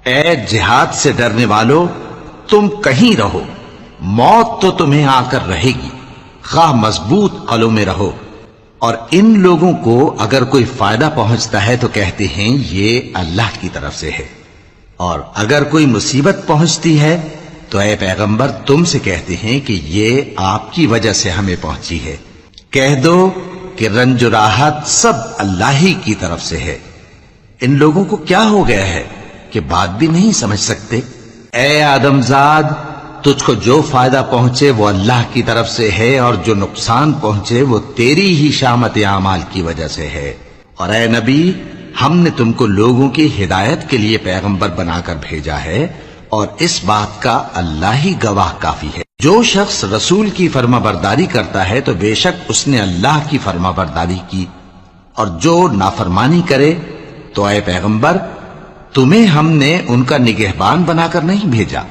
اے جہاد سے ڈرنے والو، تم کہیں رہو، موت تو تمہیں آ کر رہے گی، خواہ مضبوط قلعوں میں رہو۔ اور ان لوگوں کو اگر کوئی فائدہ پہنچتا ہے تو کہتے ہیں یہ اللہ کی طرف سے ہے، اور اگر کوئی مصیبت پہنچتی ہے تو اے پیغمبر تم سے کہتے ہیں کہ یہ آپ کی وجہ سے ہمیں پہنچی ہے۔ کہہ دو کہ رنج و راحت سب اللہ ہی کی طرف سے ہے۔ ان لوگوں کو کیا ہو گیا ہے کہ بات بھی نہیں سمجھ سکتے؟ اے آدم زاد، تجھ کو جو فائدہ پہنچے وہ اللہ کی طرف سے ہے، اور جو نقصان پہنچے وہ تیری ہی شامت اعمال کی وجہ سے ہے۔ اور اے نبی، ہم نے تم کو لوگوں کی ہدایت کے لیے پیغمبر بنا کر بھیجا ہے، اور اس بات کا اللہ ہی گواہ کافی ہے۔ جو شخص رسول کی فرما برداری کرتا ہے تو بے شک اس نے اللہ کی فرما برداری کی، اور جو نافرمانی کرے تو اے پیغمبر تمہیں ہم نے ان کا نگہبان بنا کر نہیں بھیجا،